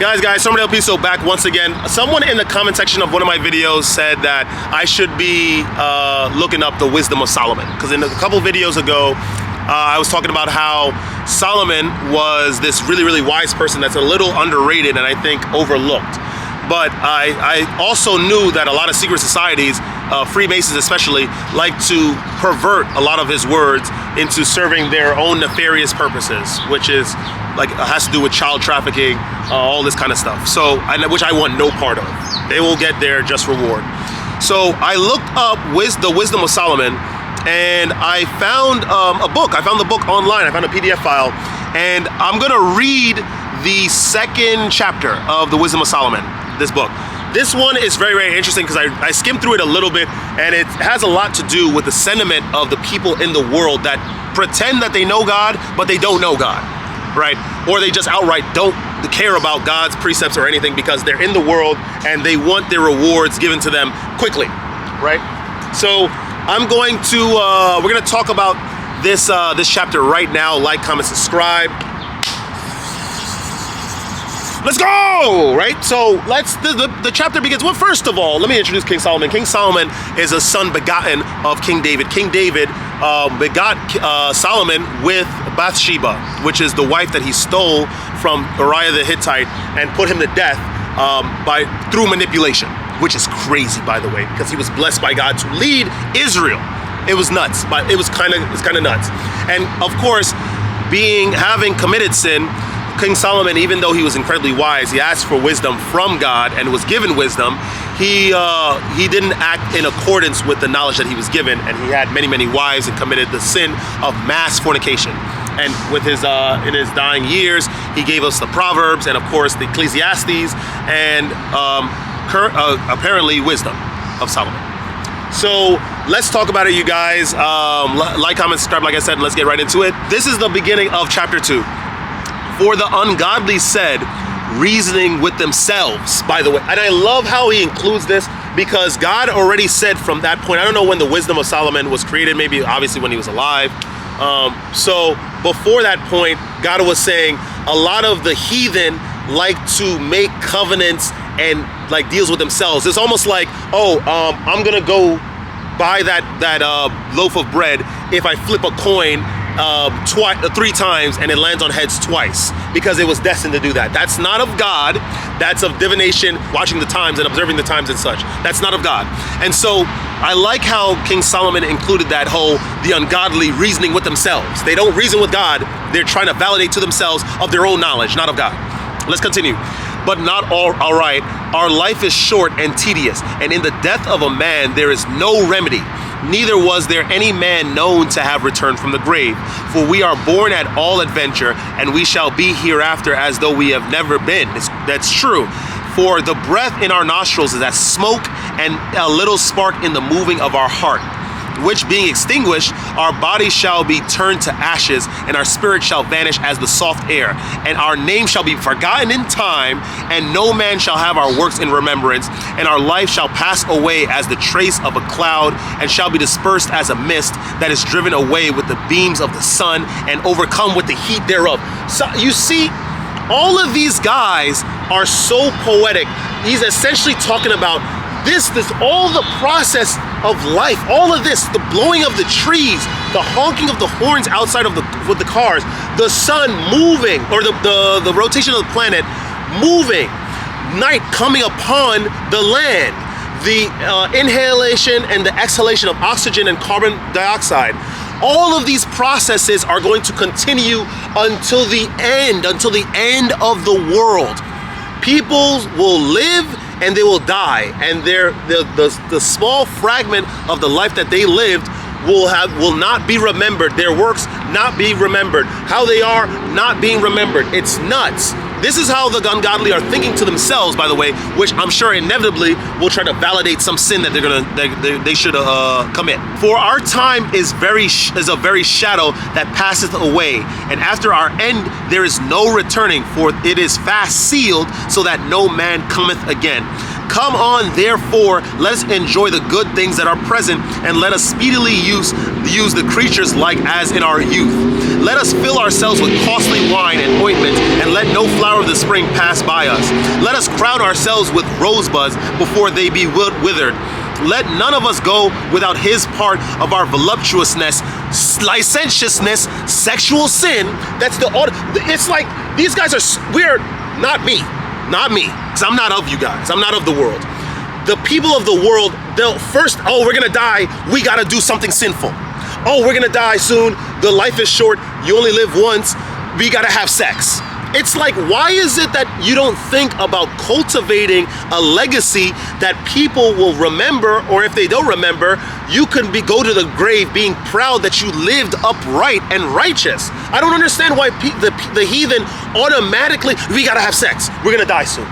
Guys, somebody else so back once again. Someone in the comment section of one of my videos said that I should be looking up the wisdom of Solomon, because in a couple videos ago I was talking about how Solomon was this really wise person that's a little underrated and I think overlooked. But I also knew that a lot of secret societies, Freemasons especially, like to pervert a lot of his words into serving their own nefarious purposes, which is like has to do with child trafficking, all this kind of stuff. So, which I want no part of. They will get their just reward. So I looked up the Wisdom of Solomon, and I found a book. I found the book online. I found a PDF file, and I'm gonna read the second chapter of the Wisdom of Solomon. This book. This one is very interesting because I skimmed through it a little bit, and it has a lot to do with the sentiment of the people in the world that pretend that they know God, but they don't know God, right? Or they just outright don't care about God's precepts or anything because they're in the world and they want their rewards given to them quickly, right? So I'm going to, we're gonna talk about this chapter right now. Like, comment, subscribe. Let's go, right? So the chapter begins. Well, first of all, let me introduce King Solomon. King Solomon is a son begotten of King David. King David begot Solomon with Bathsheba, which is the wife that he stole from Uriah the Hittite and put him to death through manipulation, which is crazy, by the way, because he was blessed by God to lead Israel. It was nuts, but it's kind of nuts. And of course, having committed sin, King Solomon, even though he was incredibly wise, he asked for wisdom from God and was given wisdom. He didn't act in accordance with the knowledge that he was given, and he had many wives and committed the sin of mass fornication. And with his in his dying years, he gave us the Proverbs and of course the Ecclesiastes and apparently wisdom of Solomon. So let's talk about it, you guys. Like, comment, subscribe, like I said, and let's get right into it. This is the beginning of chapter 2. For the ungodly said, reasoning with themselves, by the way. And I love how he includes this because God already said from that point, I don't know when the Wisdom of Solomon was created, maybe obviously when he was alive. So before that point, God was saying a lot of the heathen like to make covenants and like deals with themselves. It's almost like, I'm gonna go buy that loaf of bread if I flip a coin 3 times and it lands on heads twice, because it was destined to do that. That's not of God. That's of divination, watching the times and observing the times and such. That's not of God. And so I like how King Solomon included that whole, the ungodly reasoning with themselves. They don't reason with God. They're trying to validate to themselves of their own knowledge, not of God. Let's continue. But not all right. Our life is short and tedious, and in the death of a man there is no remedy. Neither was there any man known to have returned from the grave. For we are born at all adventure, and we shall be hereafter as though we have never been. That's true. For the breath in our nostrils is as smoke, and a little spark in the moving of our heart, which being extinguished, our body shall be turned to ashes, and our spirit shall vanish as the soft air, and our name shall be forgotten in time, and no man shall have our works in remembrance, and our life shall pass away as the trace of a cloud, and shall be dispersed as a mist that is driven away with the beams of the sun, and overcome with the heat thereof. So you see, all of these guys are so poetic. He's essentially talking about this all the process of life, all of this, the blowing of the trees, the honking of the horns outside of with the cars, the sun moving, or the rotation of the planet moving, night coming upon the land, the inhalation and the exhalation of oxygen and carbon dioxide. All of these processes are going to continue until the end of the world. People will live and they will die, and the small fragment of the life that they lived will not be remembered. Their works not be remembered. How they are not being remembered. It's nuts. This is how the ungodly are thinking to themselves, by the way, which I'm sure inevitably will try to validate some sin that they should commit. For our time is a very shadow that passeth away, and after our end there is no returning, for it is fast sealed, so that no man cometh again. Come on, therefore, let us enjoy the good things that are present, and let us speedily use the creatures like as in our youth. Let us fill ourselves with costly wine and ointment, and let no flower of the spring pass by us. Let us crown ourselves with rosebuds before they be withered. Let none of us go without his part of our voluptuousness, licentiousness, sexual sin. That's it's like, these guys are weird. Not me, because I'm not of you guys. I'm not of the world. The people of the world, they'll first, oh, we're gonna die, we gotta do something sinful. Oh, we're gonna die soon, the life is short, you only live once, we gotta have sex. It's like, why is it that you don't think about cultivating a legacy that people will remember, or if they don't remember, you can go to the grave being proud that you lived upright and righteous. I don't understand why the heathen automatically, we gotta have sex, we're gonna die soon.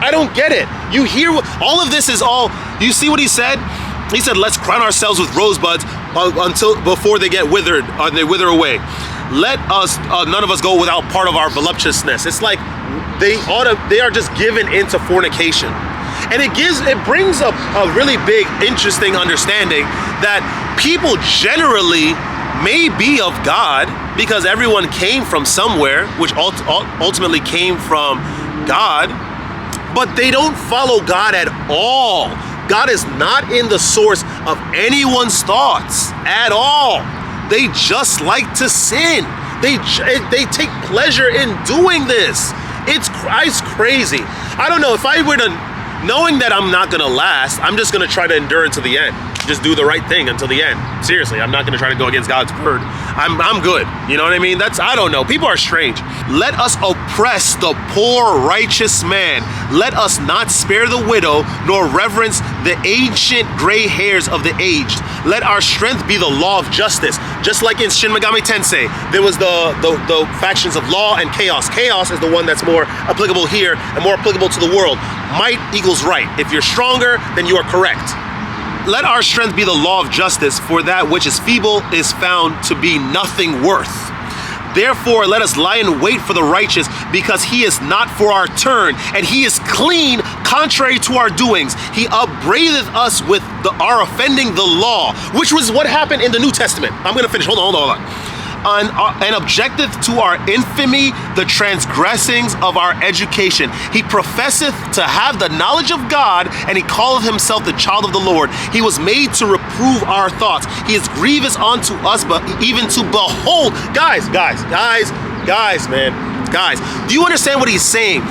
I don't get it. You hear all of this is all, you see what he said? He said, let's crown ourselves with rosebuds before they get withered, or they wither away. Let us, none of us go without part of our voluptuousness. It's like they are just given into fornication. And it brings up a really big, interesting understanding that people generally may be of God because everyone came from somewhere, which ultimately came from God, but they don't follow God at all. God is not in the source of anyone's thoughts at all. They just like to sin. They take pleasure in doing this. It's crazy. I don't know, if I were to, knowing that I'm not gonna last, I'm just gonna try to endure until the end. Just do the right thing until the end. Seriously, I'm not gonna try to go against God's word. I'm good, you know what I mean? I don't know, people are strange. Let us oppress the poor righteous man. Let us not spare the widow, nor reverence the ancient gray hairs of the aged. Let our strength be the law of justice. Just like in Shin Megami Tensei, there was the factions of law and chaos. Chaos is the one that's more applicable here and more applicable to the world. Might equals right. If you're stronger, then you are correct. Let our strength be the law of justice, for that which is feeble is found to be nothing worth. Therefore, let us lie in wait for the righteous, because he is not for our turn, and he is clean contrary to our doings. He upbraideth us with our offending the law, which was what happened in the New Testament. I'm going to finish. Hold on. And objecteth to our infamy the transgressings of our education. He professeth to have the knowledge of God, and he calleth himself the child of the Lord. He was made to reprove our thoughts. He is grievous unto us, but even to behold. Guys, do you understand what he's saying?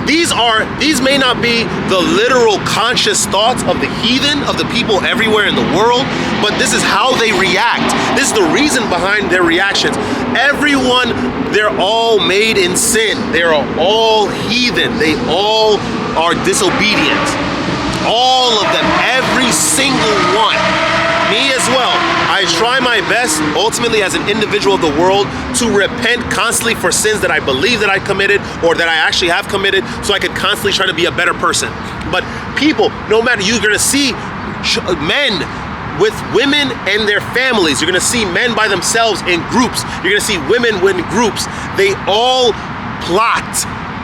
These may not be the literal conscious thoughts of the heathen, of the people everywhere in the world, but this is how they react. This is the reason behind their reactions. Everyone, they're all made in sin. They are all heathen. They all are disobedient. All of them, every single one. Me as well. I try my best, ultimately as an individual of the world, to repent constantly for sins that I believe that I committed or that I actually have committed, so I can constantly try to be a better person. But people, no matter, you're gonna see men with women and their families. You're gonna see men by themselves in groups. You're gonna see women in groups. They all plot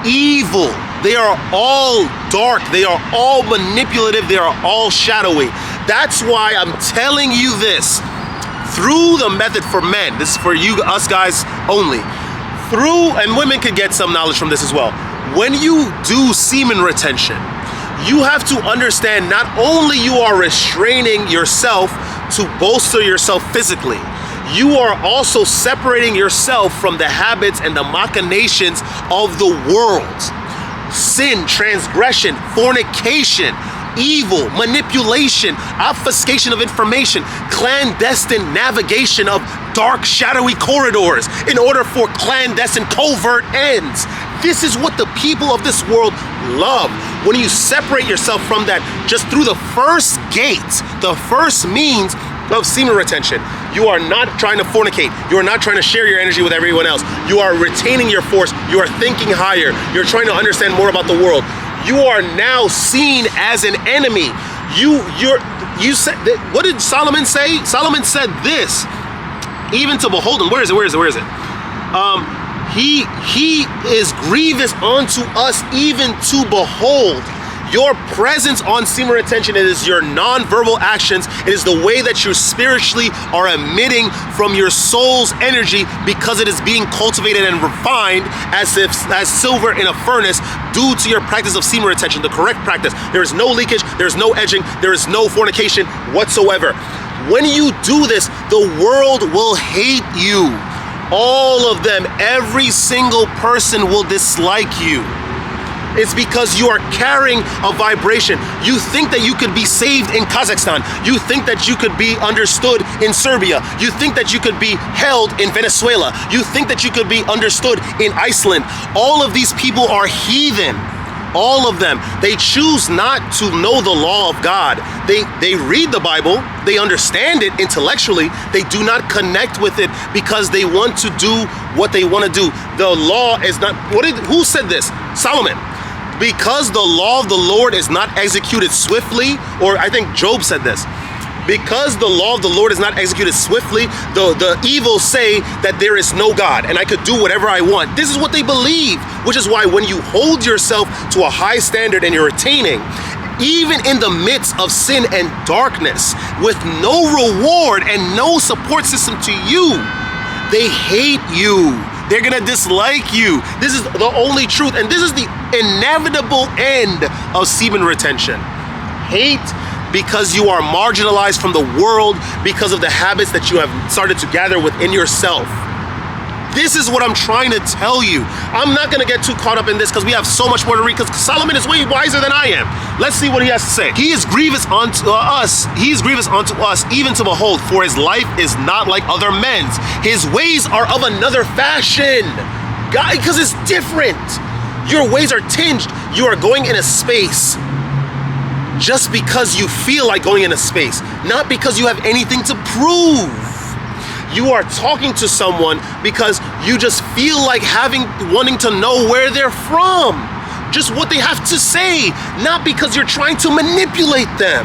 evil. They are all dark. They are all manipulative. They are all shadowy. That's why I'm telling you this. Through the method for men, this is for you, us guys only. And women can get some knowledge from this as well. When you do semen retention, you have to understand not only you are restraining yourself to bolster yourself physically, you are also separating yourself from the habits and the machinations of the world. Sin, transgression, fornication, evil, manipulation, obfuscation of information, clandestine navigation of dark, shadowy corridors in order for clandestine, covert ends. This is what the people of this world love. When you separate yourself from that just through the first gate, the first means of semen retention, you are not trying to fornicate. You are not trying to share your energy with everyone else. You are retaining your force. You are thinking higher. You're trying to understand more about the world. You are now seen as an enemy. You said, what did Solomon say? Solomon said this, even to behold him. Where is it? He is grievous unto us even to behold. Your presence on semen retention, it is your non-verbal actions. It is the way that you spiritually are emitting from your soul's energy, because it is being cultivated and refined as silver in a furnace due to your practice of semen retention, the correct practice. There is no leakage, there is no edging, there is no fornication whatsoever. When you do this, the world will hate you. All of them, every single person will dislike you. It's because you are carrying a vibration. You think that you could be saved in Kazakhstan. You think that you could be understood in Serbia. You think that you could be held in Venezuela. You think that you could be understood in Iceland. All of these people are heathen. All of them. They choose not to know the law of God. They read the Bible. They understand it intellectually. They do not connect with it because they want to do what they want to do. The law is not... Who said this? Solomon. Because the law of the Lord is not executed swiftly, or I think Job said this. Because the law of the Lord is not executed swiftly, the evil say that there is no God and I could do whatever I want. This is what they believe, which is why when you hold yourself to a high standard and you're attaining, even in the midst of sin and darkness, with no reward and no support system to you, they hate you. They're gonna dislike you. This is the only truth, and this is the inevitable end of semen retention. Hate because you are marginalized from the world because of the habits that you have started to gather within yourself. This is what I'm trying to tell you. I'm not gonna get too caught up in this because we have so much more to read, because Solomon is way wiser than I am. Let's see what he has to say. He is grievous unto us. He is grievous unto us, even to behold, for his life is not like other men's. His ways are of another fashion. God, because it's different. Your ways are tinged. You are going in a space just because you feel like going in a space, not because you have anything to prove. You are talking to someone because you just feel like wanting to know where they're from, just what they have to say, not because you're trying to manipulate them.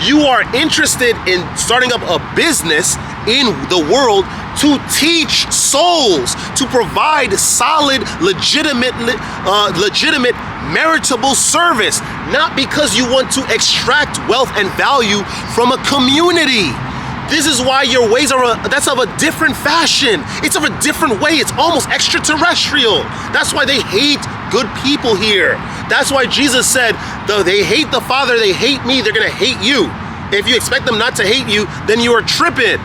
You are interested in starting up a business in the world to teach souls, to provide solid, legitimate, meritable service, not because you want to extract wealth and value from a community. This is why your ways that's of a different fashion. It's of a different way. It's almost extraterrestrial. That's why they hate good people here. That's why Jesus said, though they hate the Father, they hate me, they're gonna hate you. If you expect them not to hate you, then you are tripping.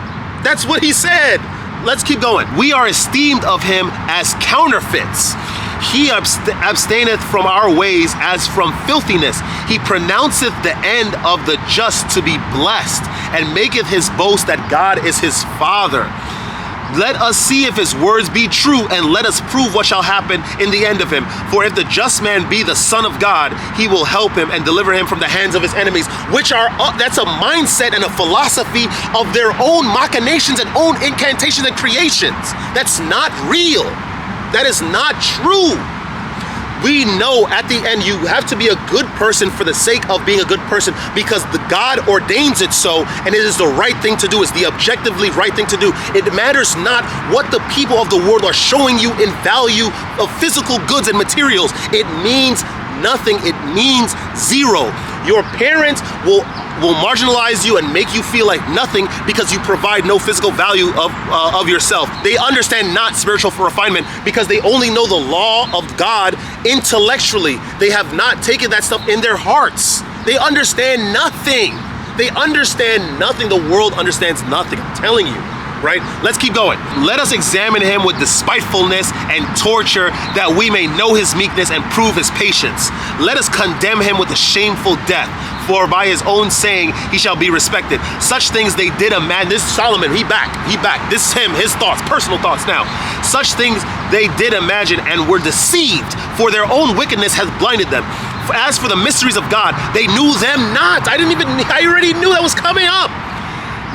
That's what he said. Let's keep going. We are esteemed of him as counterfeits. He abstaineth from our ways as from filthiness. He pronounceth the end of the just to be blessed, and maketh his boast that God is his Father. Let us see if his words be true, and let us prove what shall happen in the end of him. For if the just man be the Son of God, he will help him and deliver him from the hands of his enemies, which are, that's a mindset and a philosophy of their own machinations and own incantations and creations. That's not real. That is not true. We know at the end you have to be a good person for the sake of being a good person, because the God ordains it so, and it is the right thing to do. It's the objectively right thing to do. It matters not what the people of the world are showing you in value of physical goods and materials. It means nothing. It means zero. Your parents will marginalize you and make you feel like nothing because you provide no physical value of yourself. They understand not spiritual refinement because they only know the law of God intellectually. They have not taken that stuff in their hearts. They understand nothing. They understand nothing. The world understands nothing. I'm telling you. Right? Let's keep going. Let us examine him with despitefulness and torture, that we may know his meekness and prove his patience. Let us condemn him with a shameful death, for by his own saying he shall be respected. Such things they did imagine. This Solomon, he back. This is him, his thoughts, personal thoughts now. Such things they did imagine and were deceived, for their own wickedness hath blinded them. As for the mysteries of God, they knew them not. I already knew that was coming up.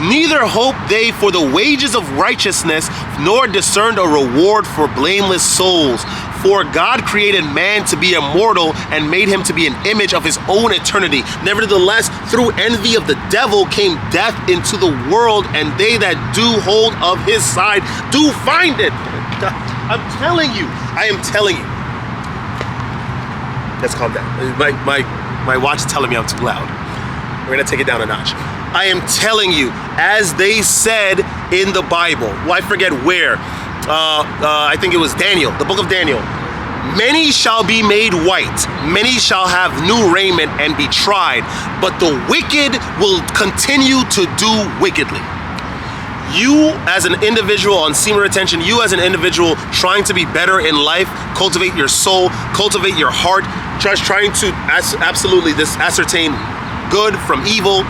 Neither hope they for the wages of righteousness, nor discerned a reward for blameless souls. For God created man to be immortal and made him to be an image of his own eternity. Nevertheless, through envy of the devil came death into the world, and they that do hold of his side do find it. I'm telling you. I am telling you. Let's calm down. My watch is telling me I'm too loud. We're gonna take it down a notch. I am telling you, as they said in the Bible, well, I forget where, I think it was Daniel, the book of Daniel. Many shall be made white, many shall have new raiment and be tried, but the wicked will continue to do wickedly. You as an individual on semen retention, you as an individual trying to be better in life, cultivate your soul, cultivate your heart, just trying to absolutely ascertain good from evil,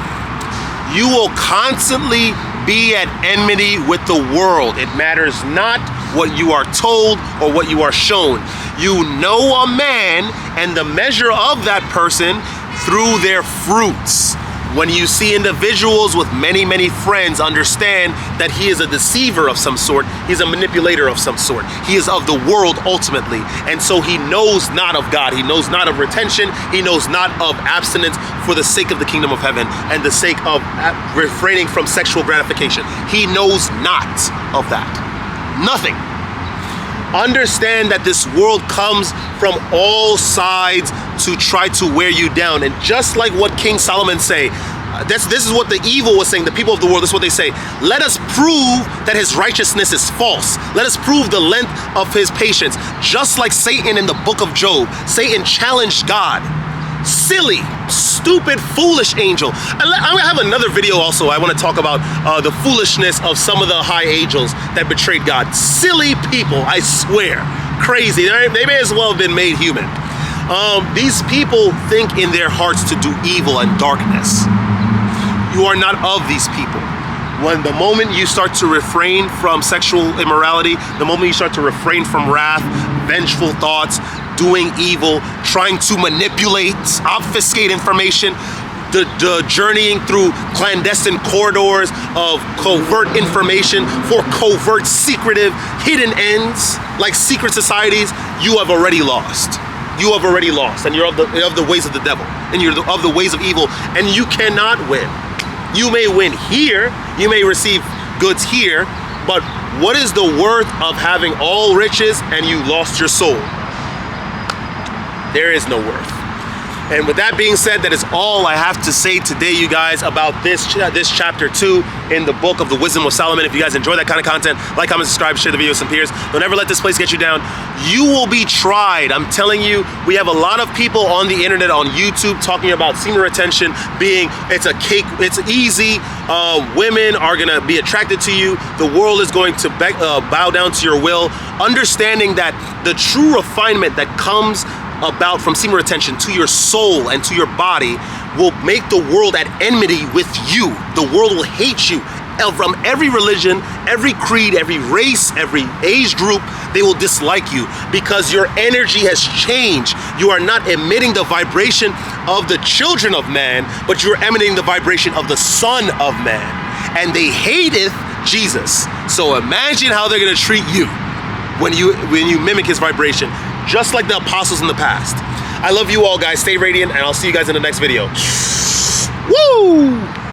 you will constantly be at enmity with the world. It matters not what you are told or what you are shown. You know a man and the measure of that person through their fruits. When you see individuals with many, many friends, understand that he is a deceiver of some sort. He's a manipulator of some sort. He is of the world ultimately. And so he knows not of God. He knows not of retention. He knows not of abstinence for the sake of the kingdom of heaven and the sake of refraining from sexual gratification. He knows not of that. Nothing. Understand that this world comes from all sides to try to wear you down. And just like what King Solomon say, this is what the evil was saying, the people of the world, this is what they say. Let us prove that his righteousness is false. Let us prove the length of his patience. Just like Satan in the book of Job, Satan challenged God. Silly, stupid, foolish angel. I have another video also. I want to talk about the foolishness of some of the high angels that betrayed God. Silly people, I swear. Crazy. They may as well have been made human. These people think in their hearts to do evil and darkness. You are not of these people. When the moment you start to refrain from sexual immorality, the moment you start to refrain from wrath, vengeful thoughts, doing evil, trying to manipulate, obfuscate information, the journeying through clandestine corridors of covert information for covert, secretive, hidden ends, like secret societies, you have already lost. You have already lost, and you're of the ways of the devil, and you're of the ways of evil, and you cannot win. You may win here, you may receive goods here, but what is the worth of having all riches and you lost your soul? There is no worth. And with that being said, that is all I have to say today, you guys, about this chapter 2 in the book of the Wisdom of Solomon. If you guys enjoy that kind of content, like, comment, subscribe, share the video with some peers. Don't ever let this place get you down. You will be tried. I'm telling you, we have a lot of people on the internet, on YouTube, talking about semen retention being, it's a cake, it's easy. Women are gonna be attracted to you. The world is going to bow down to your will. Understanding that the true refinement that comes about from semen retention to your soul and to your body will make the world at enmity with you. The world will hate you. From every religion, every creed, every race, every age group, they will dislike you because your energy has changed. You are not emitting the vibration of the children of man, but you're emitting the vibration of the Son of Man. And they hateth Jesus. So imagine how they're gonna treat you when you mimic his vibration, just like the apostles in the past. I love you all, guys. Stay radiant, and I'll see you guys in the next video. Woo!